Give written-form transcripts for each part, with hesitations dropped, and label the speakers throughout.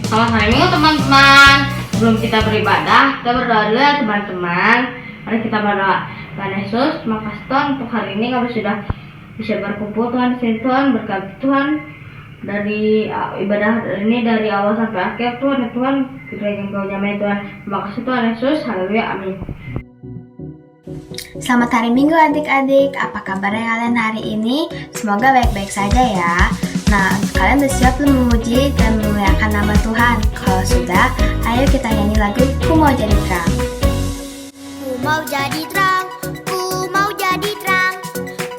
Speaker 1: Selamat hari Minggu teman-teman. Sebelum kita beribadah, kita berdoa dulu ya teman-teman. Mari kita berdoa. Tuhan Yesus, makasih Tuhan untuk hari ini kami sudah bisa berkumpul Tuhan di sini. Tuhan berkati Tuhan dari ibadah ini dari awal sampai akhir Tuhan. Ya Tuhan, kita ingin Kau jamai Tuhan. Terima kasih Tuhan Yesus. Haleluya. Amin.
Speaker 2: Selamat hari Minggu adik-adik. Apa kabarnya kalian hari ini? Semoga baik-baik saja ya. Nah, kalian udah siap belum memuji dan memuliakan nama Tuhan? Kalau sudah, ayo kita nyanyi lagu Ku Mau Jadi Terang.
Speaker 3: Ku mau jadi terang, ku mau jadi terang,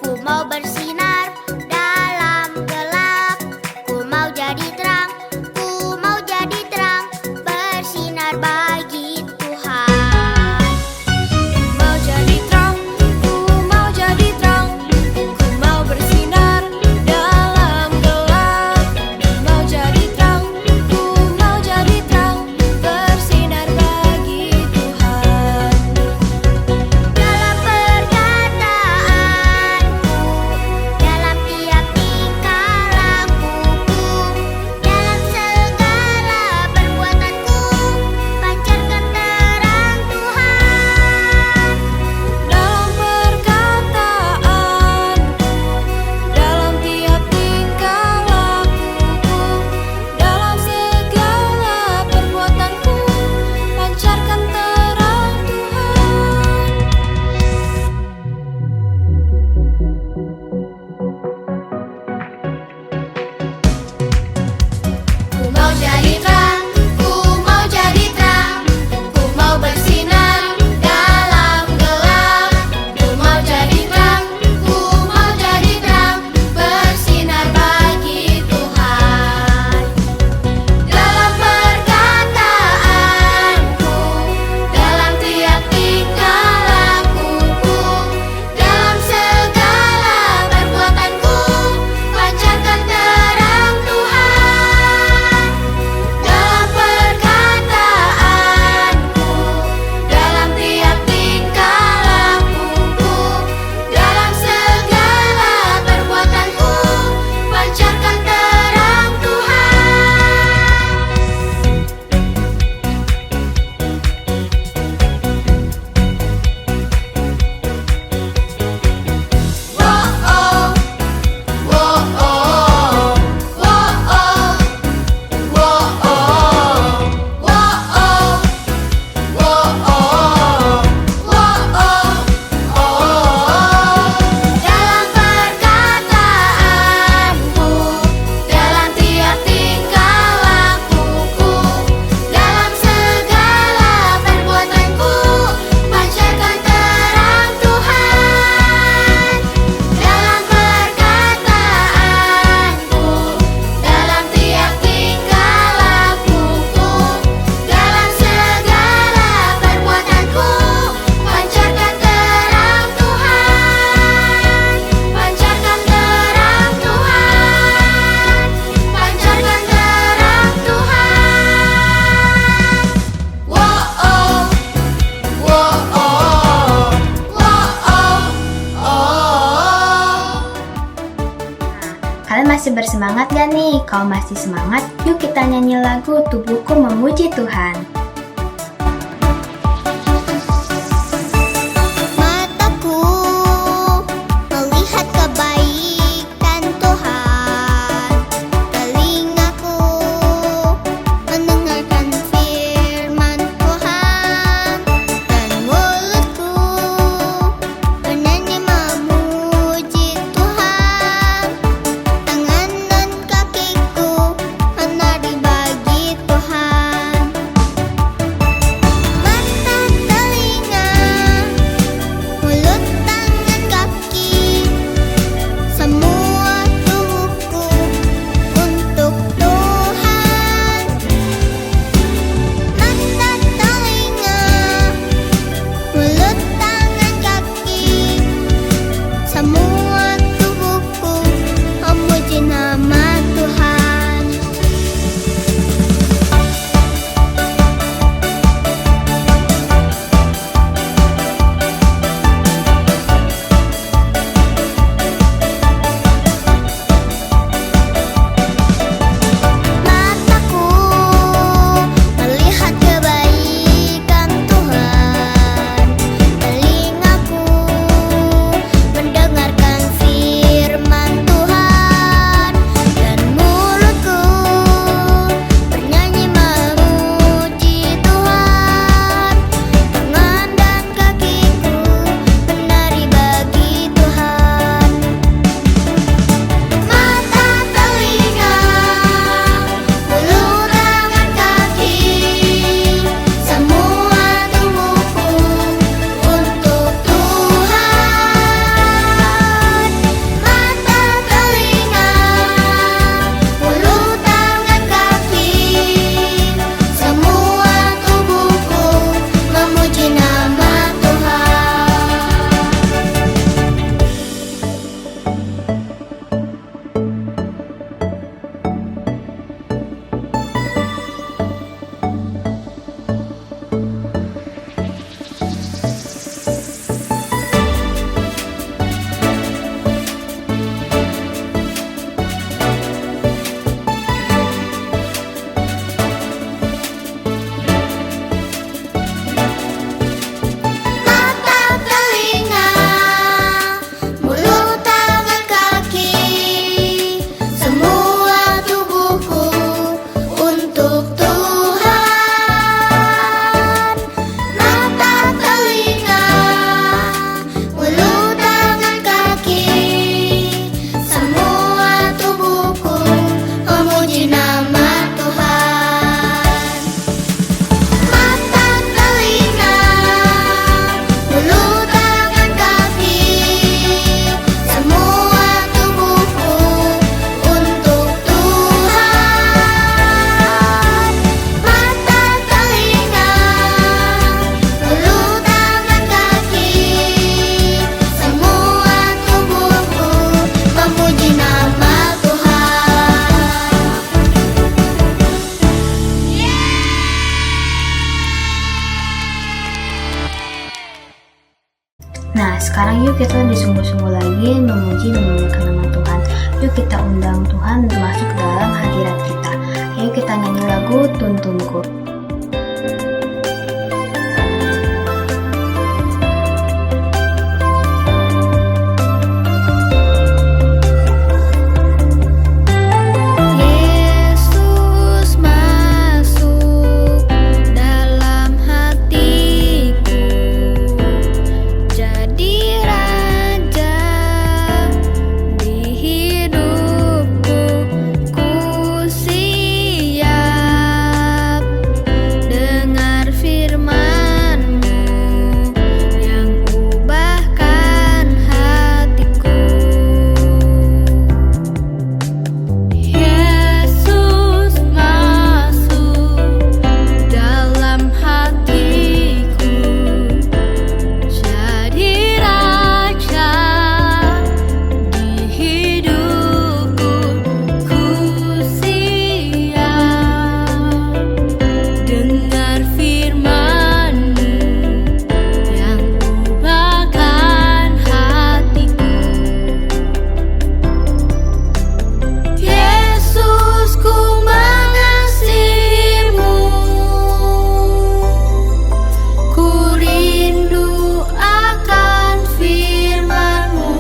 Speaker 3: ku mau bersinar dalam gelap. Ku mau jadi terang, ku mau jadi terang, bersinar bagi Tuhan. Mau jadi terang, ku mau jadi terang, ku mau bersinar dalam gelap. Mau jadi terang, ku mau jadi terang, bersinar bagi Tuhan. Dalam perkataanku, dalam tiap tingkah lakuku, dalam segala perbuatanku, pancarkan terang Tuhan. Dalam perkataanku, dalam tiap tingkah lakuku, dalam segala perbuatanku, pancarkan terang Tuhan. Ku mau jadi terang, ku mau jadi terang, ku mau bersinar dalam gelap. Ku mau jadi terang, ku mau jadi terang, bersinar bagi Tuhan. Dalam perkataanku, dalam tiap tingkah lakuku, dalam segala perbuatanku, pancarkan terang Tuhan. Dalam perkataanku, dalam tiap tingkah lakuku, dalam segala perbuatanku, pancarkan terang Dalam perkataanku, dalam tiap tingkah lakuku, dalam segala perbuatanku, pancarkan terang Tuhan. Dalam perkataanku, dalam tiap tingkah lakuku, dalam segala perbuatanku, pancarkan terang Tuhan. Pancarkan terang Tuhan. Pancarkan terang Tuhan. Wow,
Speaker 2: Kalian masih bersemangat gak nih? Kalau masih semangat, yuk kita nyanyi lagu Tubuhku Memuji Tuhan.
Speaker 3: Mataku melihat kebaikan Tuhan, telingaku mendengarkan firman Tuhan, dan mulutku bernyanyi memuji Tuhan. Tangan dan kakiku menari bagi Tuhan. Mataku
Speaker 2: kita lebih sungguh-sungguh lagi memuji dan memuliakan nama Tuhan. Yuk kita undang Tuhan masuk dalam hadirat kita. Ayo kita nyanyi lagu Tuntunku.
Speaker 3: Yesus masuk dalam hatiku, jadi raja di hidupku. Ku siap dengar firman-Mu yang ubahkan hatiku. Yesus masuk dalam hatiku, jadi raja di hidupku. Ku siap dengar firman-Mu yang ubahkan hatiku. Yesus, ku mengasihi-Mu, ku rindu akan firman-Mu.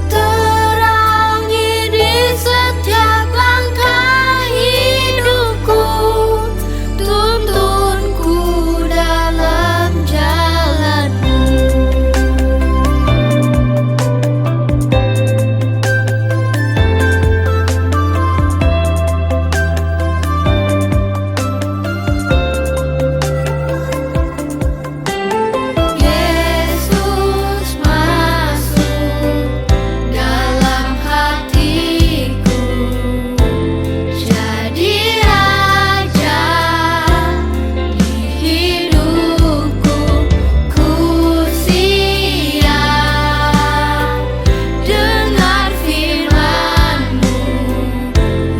Speaker 3: Terangi di setiap langkah hidupku, tuntunku dalam jalan-Mu. Yesus masuk dalam hatiku, jadi raja di hidupku. Ku siap dengar firman-Mu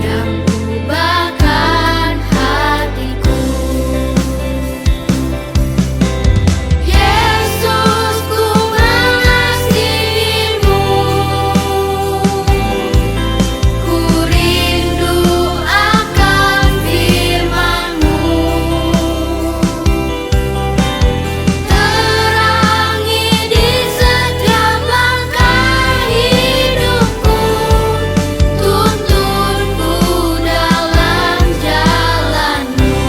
Speaker 3: yang ubahkan hatiku. Yesus, ku mengasihi-Mu, ku rindu akan firman-Mu. Terangi di setiap langkah hidupku, tuntunku dalam jalan-Mu.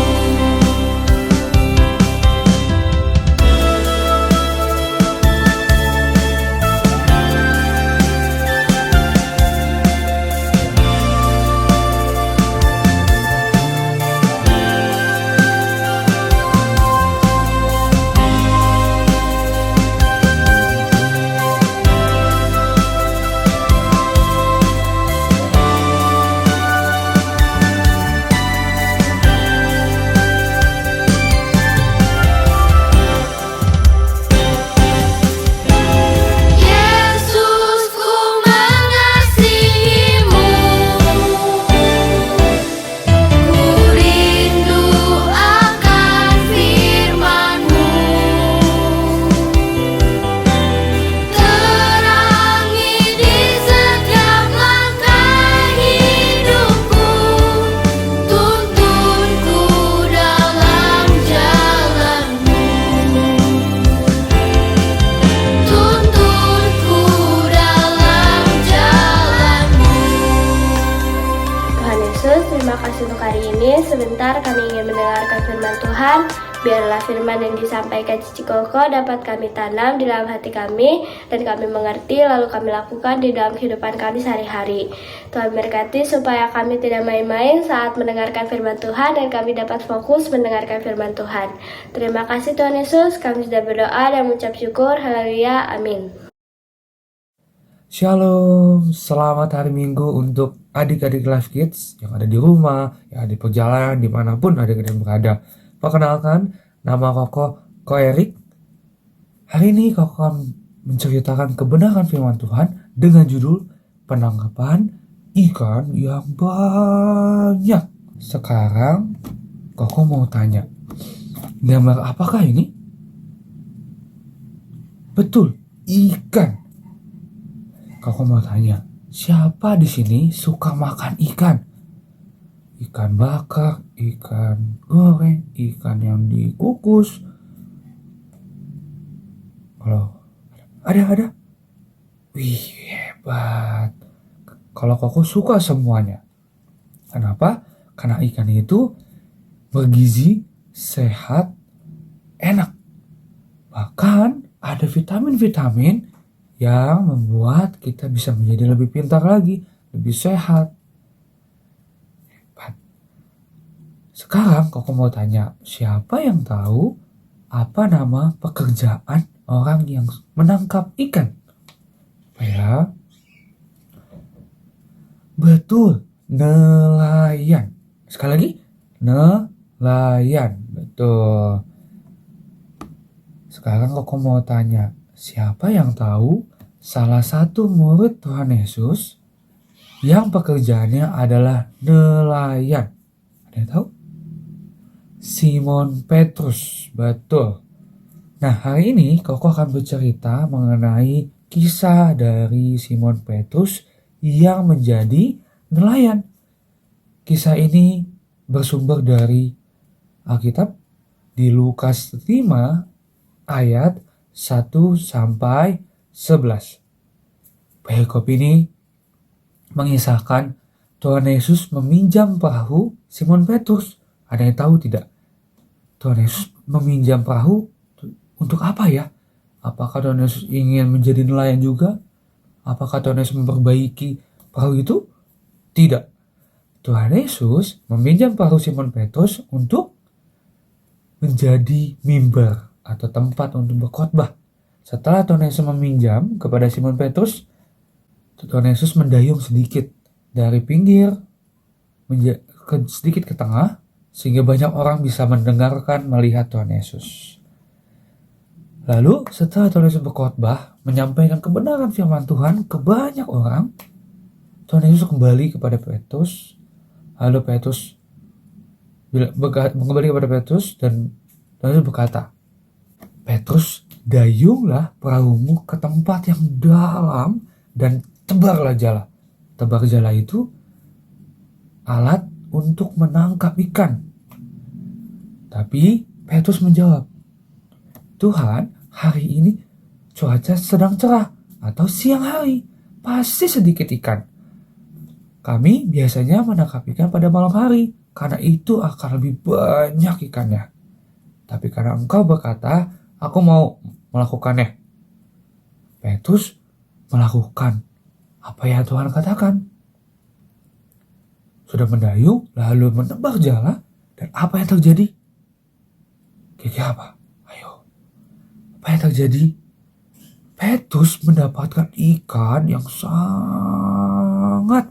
Speaker 3: Yesus, ku mengasihi-Mu, ku rindu akan firman-Mu. Terangi di setiap langkah hidupku, tuntunku dalam jalan-Mu. Tuntunku dalam jalan-Mu.
Speaker 4: Tuhan Yesus, terima kasih untuk hari ini. Sebentar kami ingin mendengarkan firman Tuhan. Biarlah firman yang disampaikan Cici Koko dapat kami tanam di dalam hati kami dan kami mengerti lalu kami lakukan di dalam kehidupan kami sehari-hari. Tuhan berkati supaya kami tidak main-main saat mendengarkan firman Tuhan dan kami dapat fokus mendengarkan firman Tuhan. Terima kasih Tuhan Yesus, kami sudah berdoa dan mengucap syukur. Haleluya, amin.
Speaker 5: Shalom, selamat hari Minggu untuk adik-adik Life Kids yang ada di rumah, yang ada di perjalanan, dimanapun adik-adik berada. Perkenalkan, nama Koko Erik. Hari ini Koko akan menceritakan kebenaran firman Tuhan dengan judul penangkapan ikan yang banyak. Sekarang Koko mau tanya, gambar apakah ini? Betul, ikan. Koko mau tanya, siapa di sini suka makan ikan? Ikan bakar, ikan goreng, ikan yang dikukus. Kalau ada. Wih, hebat. Kalau Koko suka semuanya. Kenapa? Karena ikan itu bergizi, sehat, enak. Bahkan ada vitamin-vitamin yang membuat kita bisa menjadi lebih pintar lagi, lebih sehat. Hebat. Sekarang Koko mau tanya, siapa yang tahu apa nama pekerjaan orang yang menangkap ikan? Ya, betul, nelayan. Sekali lagi, nelayan. Betul. Sekarang Koko mau tanya, siapa yang tahu salah satu murid Tuhan Yesus yang pekerjaannya adalah nelayan? Ada yang tahu? Simon Petrus. Betul. Nah, hari ini Koko akan bercerita mengenai kisah dari Simon Petrus yang menjadi nelayan. Kisah ini bersumber dari Alkitab di Lukas 5 ayat 1 sampai 11. Perikop ini mengisahkan Tuhan Yesus meminjam perahu Simon Petrus. Ada yang tahu tidak? Tuhan Yesus meminjam perahu untuk apa ya? Apakah Tuhan Yesus ingin menjadi nelayan juga? Apakah Tuhan Yesus memperbaiki perahu itu? Tidak. Tuhan Yesus meminjam perahu Simon Petrus untuk menjadi mimbar atau tempat untuk berkhotbah. Setelah Tuhan Yesus meminjam kepada Simon Petrus, Tuhan Yesus mendayung sedikit dari pinggir sedikit ke tengah, sehingga banyak orang bisa mendengarkan, melihat Tuhan Yesus. Lalu setelah Tuhan Yesus berkhotbah, menyampaikan kebenaran firman Tuhan ke banyak orang, Tuhan Yesus kembali kepada Petrus. Lalu Petrus kembali kepada Petrus dan Tuhan Yesus berkata, Petrus, dayunglah perahumu ke tempat yang dalam dan tebarlah jala. Tebar jala itu alat untuk menangkap ikan. Tapi Petrus menjawab, Tuhan, hari ini cuaca sedang cerah atau siang hari, pasti sedikit ikan. Kami biasanya menangkap ikan pada malam hari, karena itu akan lebih banyak ikannya. Tapi karena engkau berkata, aku mau melakukannya. Petrus melakukan apa yang Tuhan katakan. Sudah mendayung, lalu menebar jala, dan apa yang terjadi? Kiki apa? Ayo. Apa yang terjadi? Petrus mendapatkan ikan yang sangat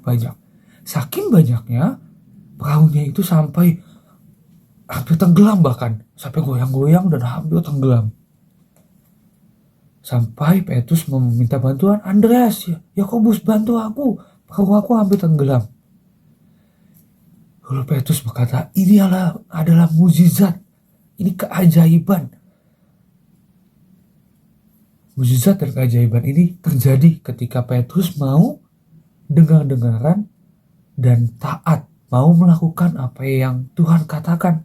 Speaker 5: banyak. Saking banyaknya, perahunya itu sampai hampir tenggelam bahkan. Sampai goyang-goyang dan hampir tenggelam. Sampai Petrus meminta bantuan, Andreas, Yakobus, bantu aku. Perahu aku hampir tenggelam. Lalu Petrus berkata, ini adalah mukjizat. Ini keajaiban. Mukjizat dan keajaiban ini terjadi ketika Petrus mau dengar-dengaran dan taat, mau melakukan apa yang Tuhan katakan.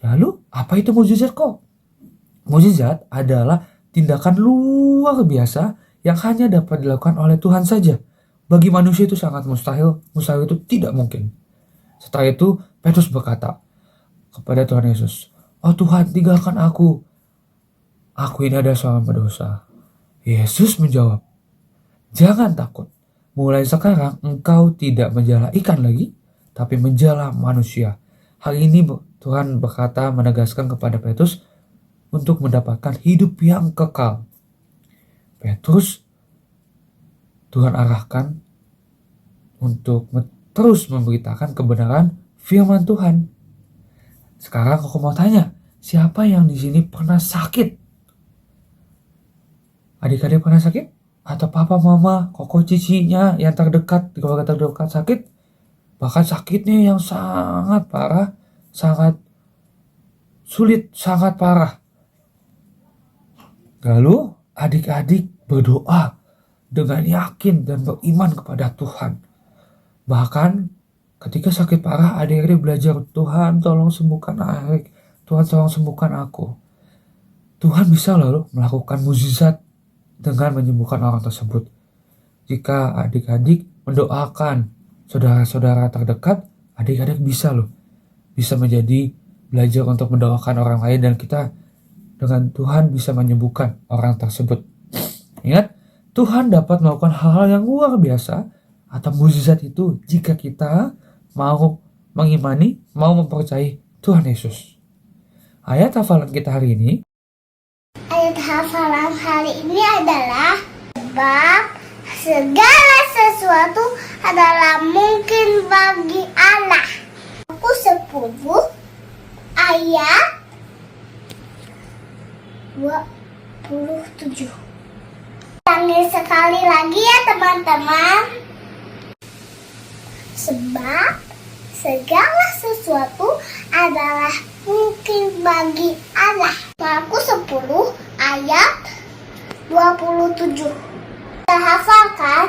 Speaker 5: Lalu, apa itu mukjizat kok? Mukjizat adalah tindakan luar biasa yang hanya dapat dilakukan oleh Tuhan saja. Bagi manusia itu sangat mustahil itu tidak mungkin. Setelah itu, Petrus berkata kepada Tuhan Yesus, oh Tuhan, tinggalkan aku. Aku ini adalah seorang berdosa. Yesus menjawab, jangan takut. Mulai sekarang engkau tidak menjala ikan lagi, tapi menjala manusia. Hal ini Tuhan berkata menegaskan kepada Petrus untuk mendapatkan hidup yang kekal. Petrus Tuhan arahkan untuk terus memberitakan kebenaran firman Tuhan. Sekarang aku mau tanya, siapa yang di sini pernah sakit? Adik-adik pernah sakit? Atau papa, mama, koko, cicinya yang terdekat, di keluarga terdekat sakit? Bahkan sakitnya yang sangat parah, sangat sulit, sangat parah. Lalu adik-adik berdoa dengan yakin dan beriman kepada Tuhan. Bahkan ketika sakit parah, adik-adik belajar, Tuhan tolong sembuhkan Arik, Tuhan tolong sembuhkan aku. Tuhan bisa loh melakukan mukjizat dengan menyembuhkan orang tersebut. Jika adik-adik mendoakan saudara-saudara terdekat, adik-adik bisa menjadi belajar untuk mendoakan orang lain, dan kita dengan Tuhan bisa menyembuhkan orang tersebut. Ingat, Tuhan dapat melakukan hal-hal yang luar biasa atau mukjizat itu jika kita mau mengimani, mau mempercayai Tuhan Yesus. Ayat hafalan kita hari ini,
Speaker 6: Ayat hafalan hari ini adalah sebab segala sesuatu adalah mungkin bagi Allah. Aku 10 ayat 27. Ulangi sekali lagi ya teman-teman. Sebab segala sesuatu adalah mungkin bagi Allah. Markus 10 ayat 27. Kita hafalkan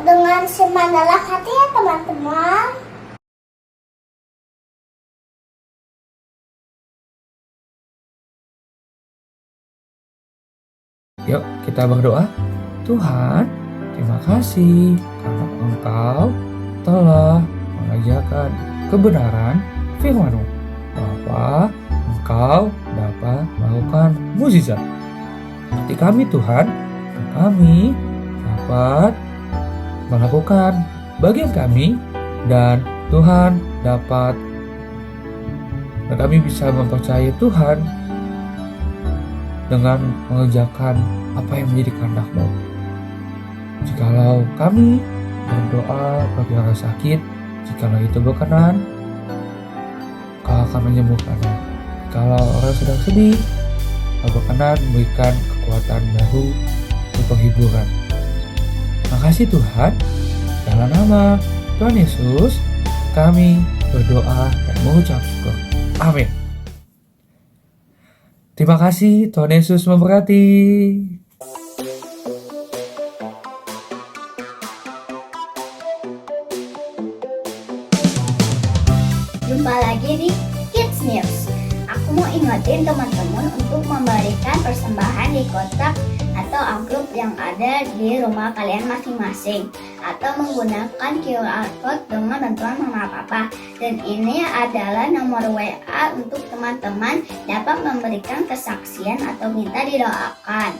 Speaker 6: dengan seman dalam hati ya teman-teman.
Speaker 5: yuk kita berdoa. Tuhan, terima kasih karena Engkau telah mengajarkan kebenaran firman-Mu, bahwa Engkau dapat melakukan mukjizat. Seperti kami Tuhan, kami dapat melakukan bagian kami, dan Tuhan dapat, dan kami bisa mempercayai Tuhan dengan mengerjakan apa yang menjadi kehendak-Mu. Jikalau kami berdoa bagi orang sakit, jikalau itu berkenan, Kau akan menyembuhkannya. Kalau orang sedang sedih, Kau berkenan memberikan kekuatan baru untuk penghiburan. Makasih Tuhan, dalam nama Tuhan Yesus, kami berdoa dan mengucap syukur. Amin. Terima kasih, Tuhan Yesus memberkati.
Speaker 6: Jumpa lagi di Kids News. Aku mau ingetin teman-teman untuk memberikan persembahan di kotak atau amplop yang ada di rumah kalian masing-masing, atau menggunakan QR code dengan bantuan mama papa. Dan ini adalah nomor WA untuk teman-teman dapat memberikan kesaksian atau minta didoakan.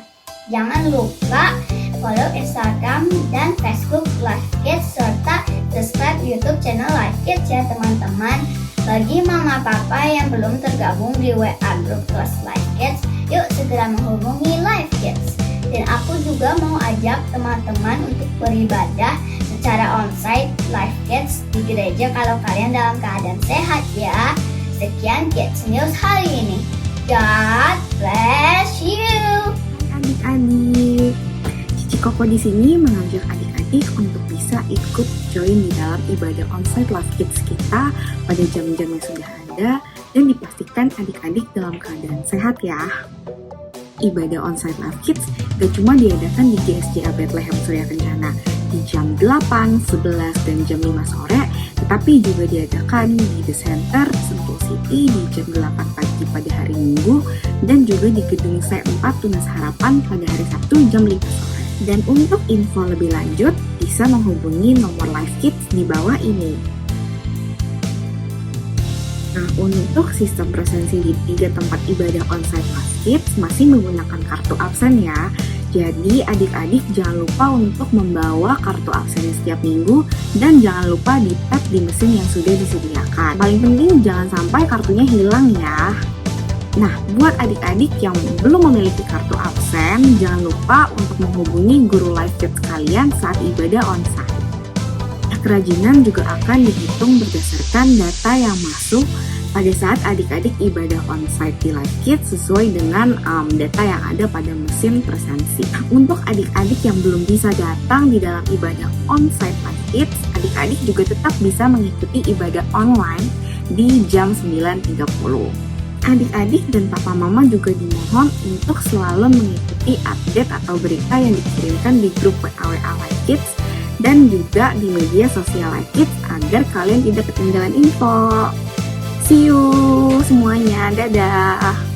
Speaker 6: Jangan lupa follow Instagram dan Facebook Live Kids, serta subscribe YouTube channel Live Kids ya teman-teman. Bagi mama papa yang belum tergabung di WA Group Kelas Live Kids, yuk segera menghubungi Live Kids. Dan aku juga mau ajak teman-teman untuk beribadah secara onsite Live Kids di gereja kalau kalian dalam keadaan sehat ya. Sekian Kids News hari ini. God bless you.
Speaker 7: Adik-adik, Cici Koko di sini mengajak adik-adik untuk bisa ikut join di dalam ibadah onsite Live Kids kita pada jam-jam yang sudah ada, dan dipastikan adik-adik dalam keadaan sehat ya. Ibadah onsite Live Kids gak cuma diadakan di GSJA Bethlehem Surya Kencana di jam 8, 11, dan jam 5 sore, tetapi juga diadakan di The Center, Sentul City di jam 8 pagi pada hari Minggu, dan juga di Gedung C4 Tunas Harapan pada hari Sabtu jam 5 sore. Dan untuk info lebih lanjut, bisa menghubungi nomor Live Kids di bawah ini. Nah, untuk sistem presensi di 3 tempat ibadah onsite Live Kids masih menggunakan kartu absen ya. Jadi adik-adik jangan lupa untuk membawa kartu absennya setiap minggu, dan jangan lupa di-tap di mesin yang sudah disediakan. Paling penting jangan sampai kartunya hilang ya. Nah, buat adik-adik yang belum memiliki kartu absen, jangan lupa untuk menghubungi guru Live Kids kalian saat ibadah onsite. Kerajinan juga akan dihitung berdasarkan data yang masuk pada saat adik-adik ibadah onsite di Live Kids sesuai dengan data yang ada pada mesin presensi. Untuk adik-adik yang belum bisa datang di dalam ibadah onsite Live Kids, adik-adik juga tetap bisa mengikuti ibadah online di jam 9.30. Adik-adik dan papa mama juga dimohon untuk selalu mengikuti update atau berita yang dikirimkan di grup WA Like Kids dan juga di media sosial Like Kids agar kalian tidak ketinggalan info. See you semuanya, dadah!